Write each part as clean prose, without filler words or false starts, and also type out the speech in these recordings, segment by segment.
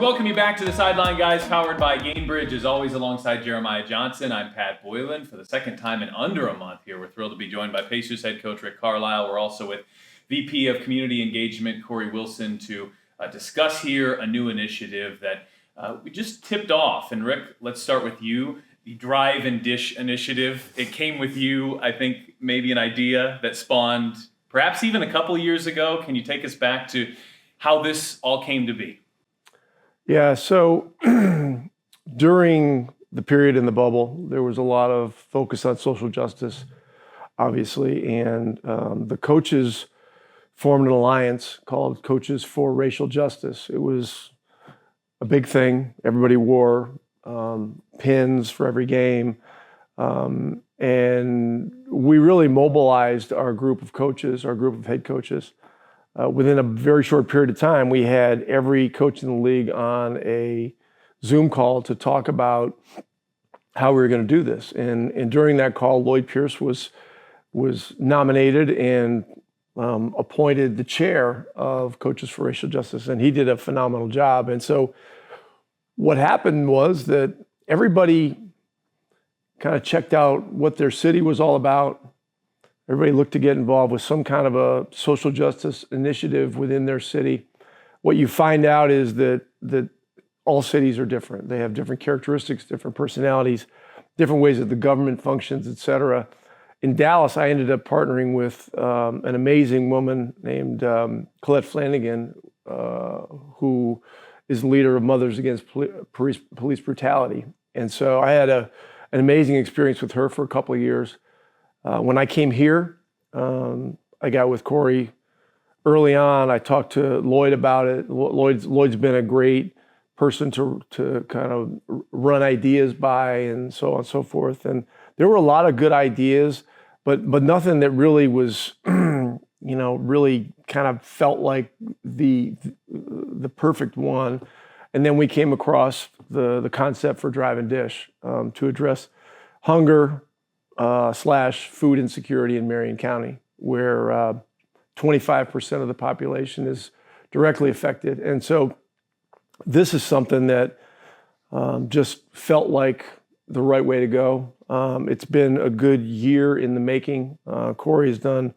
welcome you back to the Sideline, guys, powered by Gainbridge. As always, alongside Jeremiah Johnson, I'm Pat Boylan. For the second time in under a month here, we're thrilled to be joined by Pacers head coach Rick Carlisle. We're also with VP of Community Engagement Corey Wilson to discuss here a new initiative that we just tipped off. And Rick, let's start with you. The Drive and Dish initiative. It came with you, I think, maybe an idea that spawned perhaps even a couple of years ago. Can you take us back to how this all came to be? Yeah, so during the period in the bubble, there was a lot of focus on social justice, obviously, and the coaches formed an alliance called Coaches for Racial Justice. It was a big thing. Everybody wore pins for every game, and we really mobilized our group of coaches, our group of head coaches. Within a very short period of time, we had every coach in the league on a Zoom call to talk about how we were going to do this. And during that call, Lloyd Pierce was nominated and appointed the chair of Coaches for Racial Justice, and he did a phenomenal job. And so what happened was that everybody kind of checked out what their city was all about. Everybody looked to get involved with some kind of a social justice initiative within their city. What you find out is that all cities are different. They have different characteristics, different personalities, different ways that the government functions, et cetera. In Dallas, I ended up partnering with an amazing woman named Colette Flanagan, who is the leader of Mothers Against Police Brutality. And so I had an amazing experience with her for a couple of years. When I came here, I got with Corey early on. I talked to Lloyd about it. Lloyd's been a great person to kind of run ideas by and so on and so forth. And there were a lot of good ideas, but nothing that really was, really kind of felt like the perfect one. And then we came across the concept for Drive and Dish to address hunger, / food insecurity in Marion County, where 25% of the population is directly affected. And so this is something that just felt like the right way to go. It's been a good year in the making. Corey has done,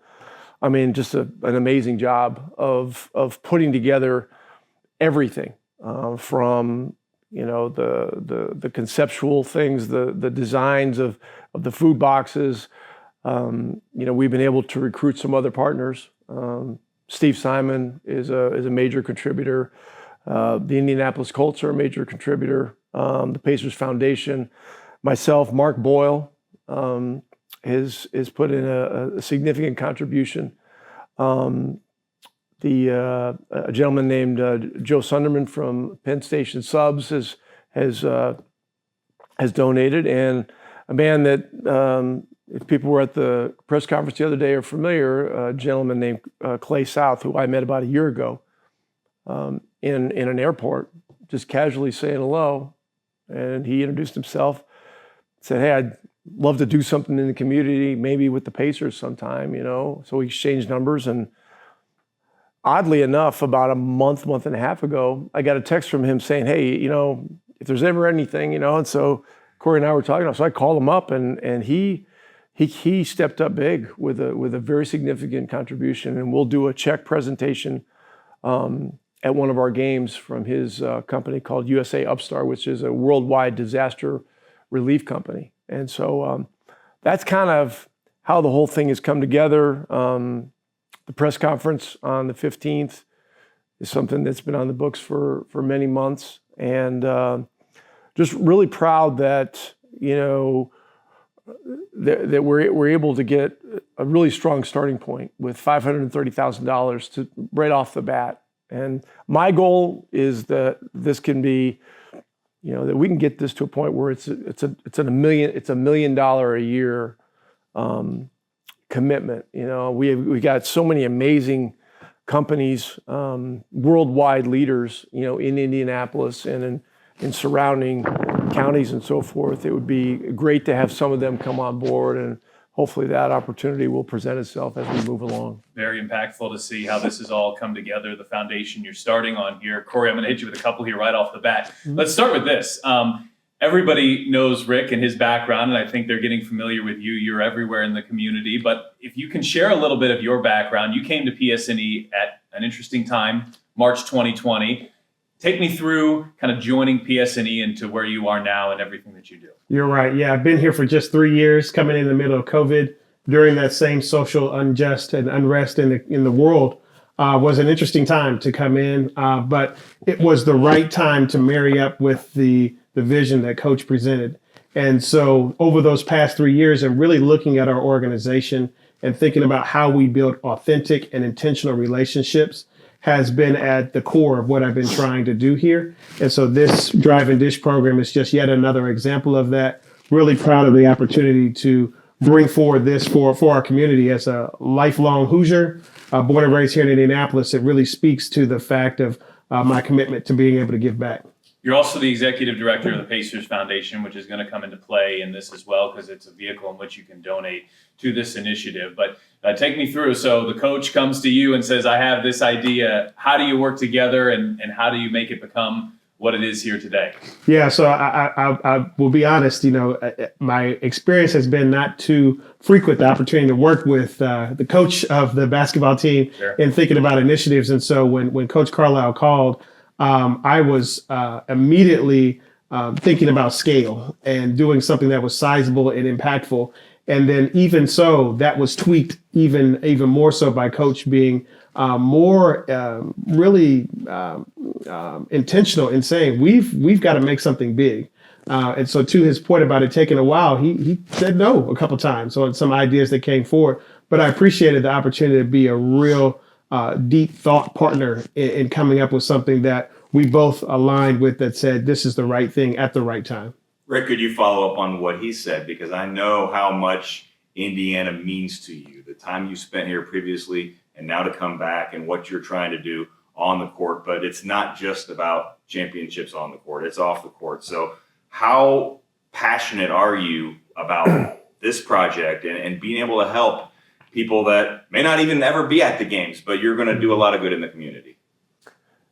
just an amazing job of putting together everything from the conceptual things, the designs of the food boxes. We've been able to recruit some other partners. Steve Simon is a major contributor. The Indianapolis Colts are a major contributor. The Pacers Foundation, myself, Mark Boyle has put in a significant contribution. A gentleman named Joe Sunderman from Penn Station Subs has donated, and a man that if people were at the press conference the other day are familiar, a gentleman named Clay South, who I met about a year ago in an airport, just casually saying hello, and he introduced himself, said, "Hey, I'd love to do something in the community, maybe with the Pacers sometime," So we exchanged numbers, and oddly enough, about a month and a half ago, I got a text from him saying, "Hey, if there's ever anything, and so Corey and I were talking, so I called him up, and he stepped up big with a very significant contribution, and we'll do a check presentation at one of our games from his company called USA Upstart, which is a worldwide disaster relief company. And so that's kind of how the whole thing has come together. The press conference on the 15th is something that's been on the books for many months, and just really proud that that we're able to get a really strong starting point with $530,000 to right off the bat. And my goal is that this can be, that we can get this to a point where it's $1 million a year commitment. We got so many amazing companies, worldwide leaders, in Indianapolis and in surrounding counties and so forth. It would be great to have some of them come on board, and hopefully that opportunity will present itself as we move along. Very impactful to see how this has all come together, the foundation you're starting on here. Corey, I'm going to hit you with a couple here right off the bat. Let's start with this. Everybody knows Rick and his background, and I think they're getting familiar with you. You're everywhere in the community. But if you can share a little bit of your background, you came to PSNE at an interesting time, March 2020. Take me through kind of joining PSNE into where you are now and everything that you do. You're right. Yeah, I've been here for just 3 years, coming in the middle of COVID. During that same social unrest and unrest in the world, was an interesting time to come in. But it was the right time to marry up with the vision that Coach presented. And so over those past 3 years, and really looking at our organization and thinking about how we build authentic and intentional relationships has been at the core of what I've been trying to do here. And so this Drive and Dish program is just yet another example of that. Really proud of the opportunity to bring forward this for our community as a lifelong Hoosier, born and raised here in Indianapolis. It really speaks to the fact of my commitment to being able to give back. You're also the executive director of the Pacers Foundation, which is going to come into play in this as well, because it's a vehicle in which you can donate to this initiative. But take me through. So the coach comes to you and says, I have this idea. How do you work together, and how do you make it become what it is here today? Yeah, so I will be honest, my experience has been not too frequent, the opportunity to work with the coach of the basketball team in thinking about initiatives. And so when Coach Carlisle called, I was immediately thinking about scale and doing something that was sizable and impactful. And then even so, that was tweaked even more so by Coach being more really intentional in saying we've got to make something big. And so to his point about it taking a while, he said no a couple times on some ideas that came forward. But I appreciated the opportunity to be a real deep thought partner in coming up with something that we both aligned with, that said this is the right thing at the right time. Rick, could you follow up on what he said? Because I know how much Indiana means to you, the time you spent here previously and now to come back and what you're trying to do on the court. But it's not just about championships on the court, it's off the court. So how passionate are you about this project and being able to help people that may not even ever be at the games, but you're going to do a lot of good in the community?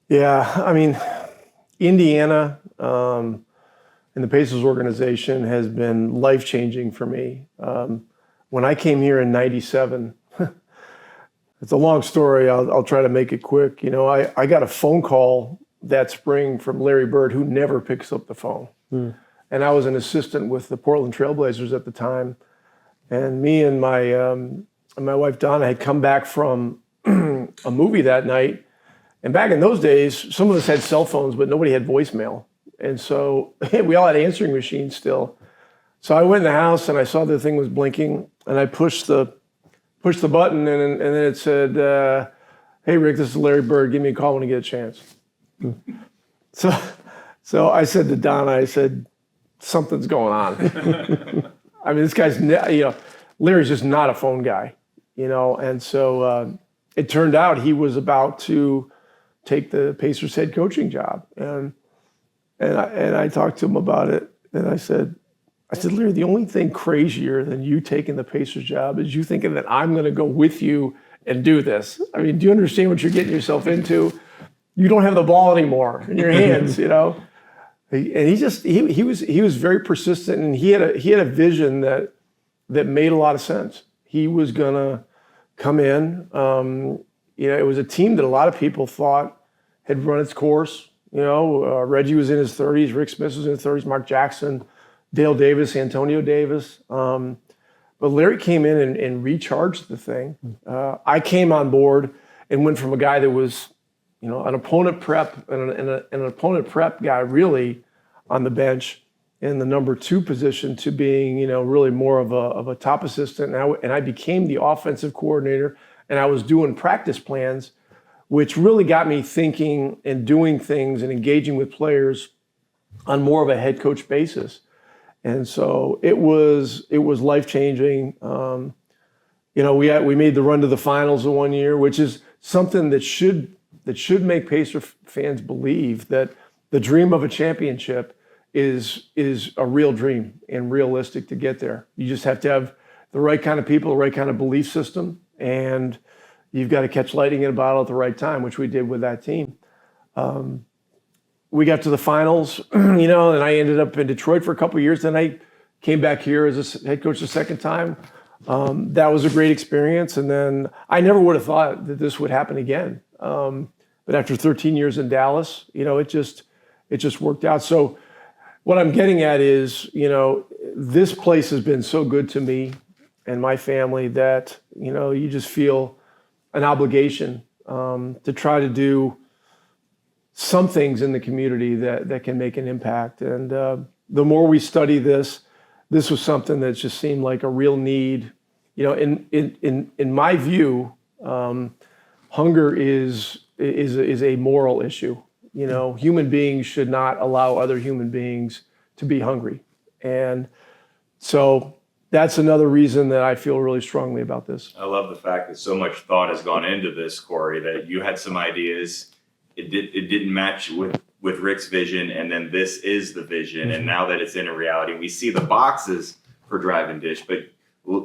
Yeah, I mean, Indiana and the Pacers organization has been life-changing for me. When I came here in '97, it's a long story. I'll try to make it quick. I got a phone call that spring from Larry Bird, who never picks up the phone. And I was an assistant with the Portland Trailblazers at the time. And me and my wife, Donna, had come back from a movie that night. And back in those days, some of us had cell phones, but nobody had voicemail. And so we all had answering machines still. So I went in the house and I saw the thing was blinking, and I pushed the button, and then it said, hey, Rick, this is Larry Bird. Give me a call when you get a chance. So I said to Donna, I said, something's going on. I mean, this guy's, Larry's just not a phone guy, and so it turned out he was about to take the Pacers head coaching job. And I talked to him about it, and I said, Larry, the only thing crazier than you taking the Pacers job is you thinking that I'm going to go with you and do this. I mean, do you understand what you're getting yourself into? You don't have the ball anymore in your hands, And he was very persistent, and he had a vision that made a lot of sense. He was going to come in. It was a team that a lot of people thought had run its course. Reggie was in his 30s, Rick Smith was in his 30s, Mark Jackson, Dale Davis, Antonio Davis. But Larry came in and recharged the thing. I came on board and went from a guy that was, an opponent prep and an opponent prep guy really on the bench in the number 2 position to being, really more of a top assistant. And I became the offensive coordinator, and I was doing practice plans, which really got me thinking and doing things and engaging with players on more of a head coach basis. And so it was life-changing. We made the run to the finals in 1 year, which is something that should make Pacer fans believe that the dream of a championship is a real dream and realistic to get there. You just have to have the right kind of people, the right kind of belief system, and you've got to catch lightning in a bottle at the right time, which we did with that team. We got to the finals, and I ended up in Detroit for a couple of years. Then I came back here as a head coach the second time. That was a great experience. And then I never would have thought that this would happen again. But after 13 years in Dallas, it just worked out. So what I'm getting at is, this place has been so good to me and my family that, you just feel an obligation to try to do some things in the community that can make an impact. And the more we study this was something that just seemed like a real need. In my view, hunger is a moral issue. Human beings should not allow other human beings to be hungry. And so that's another reason that I feel really strongly about this. I love the fact that so much thought has gone into this, Corey, that you had some ideas. It didn't match with Rick's vision, and then this is the vision. And now that it's in a reality, we see the boxes for Drive and Dish. But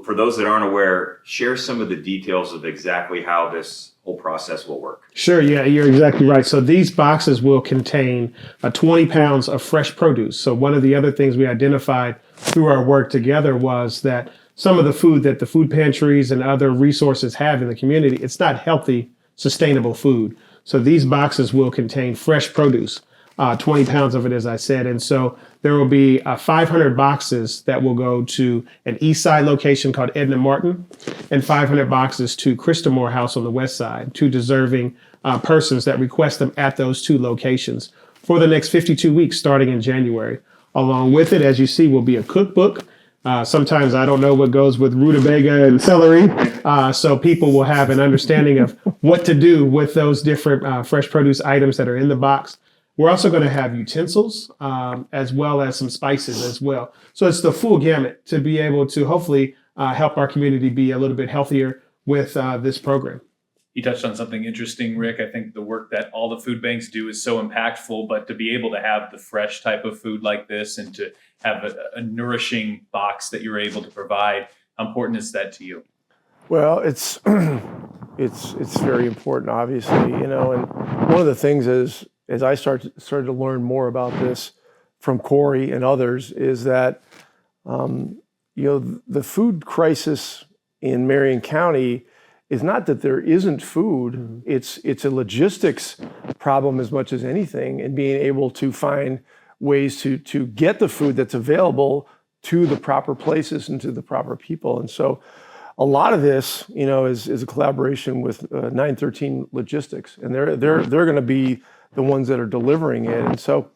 for those that aren't aware, share some of the details of exactly how this whole process will work. Sure. Yeah, you're exactly right. So these boxes will contain 20 pounds of fresh produce. So one of the other things we identified through our work together was that some of the food that the food pantries and other resources have in the community, it's not healthy, sustainable food. So these boxes will contain fresh produce, 20 pounds of it, as I said. And so there will be 500 boxes that will go to an east side location called Edna Martin, and 500 boxes to Christamore House on the west side, to deserving persons that request them at those two locations for the next 52 weeks, starting in January. Along with it, as you see, will be a cookbook. Sometimes I don't know what goes with rutabaga and celery, so people will have an understanding of what to do with those different fresh produce items that are in the box. We're also going to have utensils as well as some spices as well. So it's the full gamut to be able to hopefully help our community be a little bit healthier with this program. You touched on something interesting, Rick. I think the work that all the food banks do is so impactful, but to be able to have the fresh type of food like this and to have a nourishing box that you're able to provide, how important is that to you? Well, it's very important, obviously, and one of the things is, as I started to learn more about this from Corey and others, is that the food crisis in Marion County is not that there isn't food. It's a logistics problem as much as anything, and being able to find ways to get the food that's available to the proper places and to the proper people. And so a lot of this, is a collaboration with 913 Logistics, and they're going to be the ones that are delivering it. And so,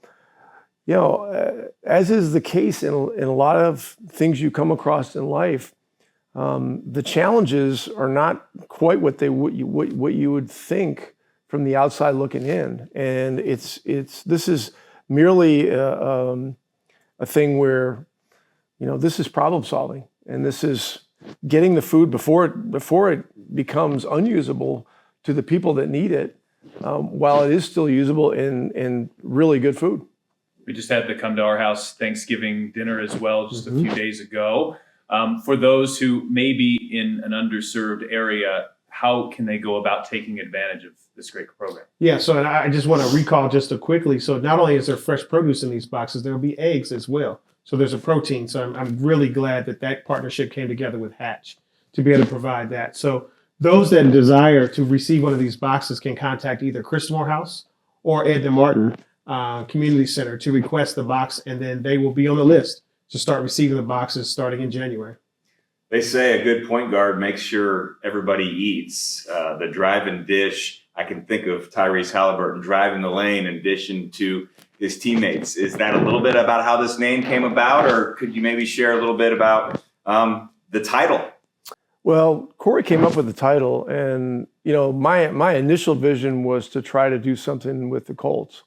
as is the case in a lot of things you come across in life, the challenges are not quite what you would think from the outside looking in, and this is merely a thing where this is problem solving, and this is getting the food before it becomes unusable to the people that need it, while it is still usable and really good food. We just had the Come to Our House Thanksgiving dinner as well just a few days ago. For those who may be in an underserved area, how can they go about taking advantage of this great program? Yeah, so I just want to recall just quickly. So not only is there fresh produce in these boxes, there will be eggs as well. So there's a protein. So I'm really glad that partnership came together with Hatch to be able to provide that. So those that desire to receive one of these boxes can contact either Christamore House or Edna Martin Community Center to request the box, and then they will be on the list to start receiving the boxes starting in January. They say a good point guard makes sure everybody eats. The Drive and Dish, I can think of Tyrese Halliburton driving the lane and dishing to his teammates. Is that a little bit about how this name came about, or could you maybe share a little bit about the title? Well, Corey came up with the title, and my initial vision was to try to do something with the Colts.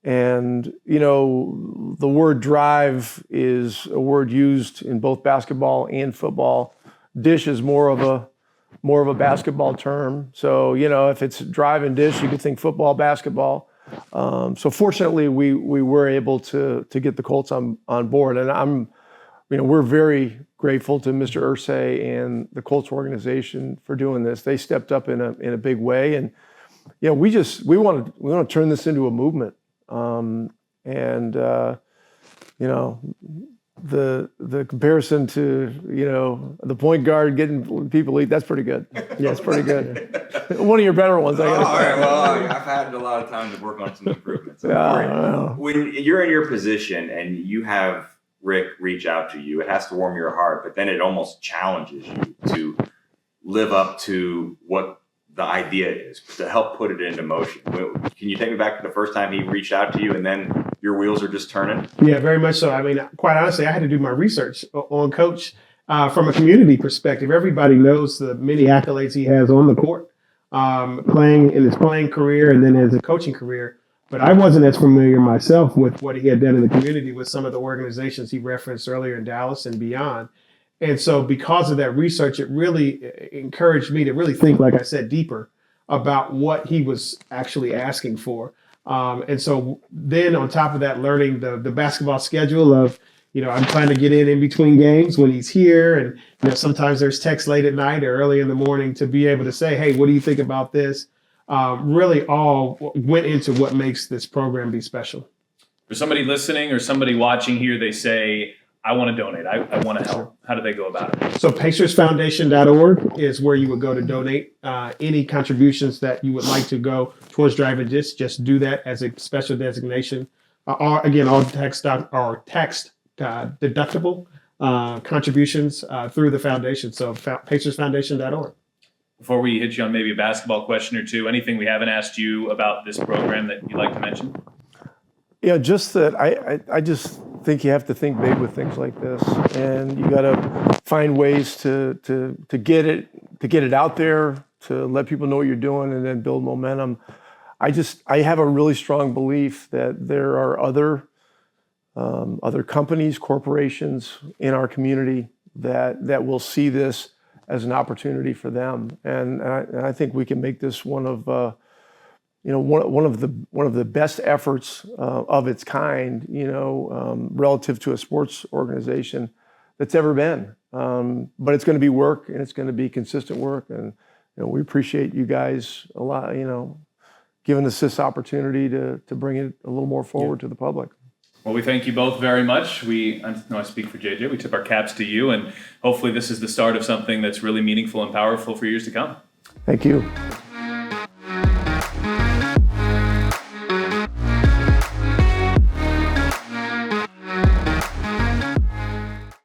And the word drive is a word used in both basketball and football. Dish is more of a basketball term. So if it's drive and dish, you could think football, basketball. So fortunately, we were able to get the Colts on board, and I'm we're very grateful to Mr. Irsay and the Colts organization for doing this. They stepped up in a big way, and we want to turn this into a movement. The comparison to the point guard getting people eat, that's pretty good. Yeah, it's pretty good. One of your better ones, I guess. All right. Well, I've had a lot of time to work on some improvements. Yeah, when you're in your position and you have Rick reach out to you, it has to warm your heart, but then it almost challenges you to live up to what the idea is, to help put it into motion. Can you take me back to the first time he reached out to you and then your wheels are just turning? Yeah, very much so. I mean, quite honestly, I had to do my research on Coach from a community perspective. Everybody knows the many accolades he has on the court, playing in his playing career and then as a coaching career. But I wasn't as familiar myself with what he had done in the community with some of the organizations he referenced earlier in Dallas and beyond. And so because of that research, it really encouraged me to really think, like I said, deeper about what he was actually asking for. And so then on top of that, learning the basketball schedule of, I'm trying to get in between games when he's here. And, sometimes there's texts late at night or early in the morning to be able to say, hey, what do you think about this? Really all went into what makes this program be special. For somebody listening or somebody watching here, they say, I want to donate. I want to help. How do they go about it? So pacersfoundation.org is where you would go to donate any contributions that you would like to go towards driving this. Just do that as a special designation. All tax deductible contributions through the foundation. So pacersfoundation.org. Before we hit you on maybe a basketball question or two, anything we haven't asked you about this program that you'd like to mention? Yeah, just that I just think you have to think big with things like this, and you got to find ways to get it out there, to let people know what you're doing, and then build momentum. I have a really strong belief that there are other companies, corporations in our community that will see this as an opportunity for them, and I think we can make this one of one of the best efforts of its kind, relative to a sports organization that's ever been. But it's going to be work, and it's going to be consistent work, and we appreciate you guys a lot, giving us this opportunity to bring it a little more forward to the public. Well, we thank you both very much. I know I speak for JJ. We tip our caps to you, and hopefully this is the start of something that's really meaningful and powerful for years to come. Thank you.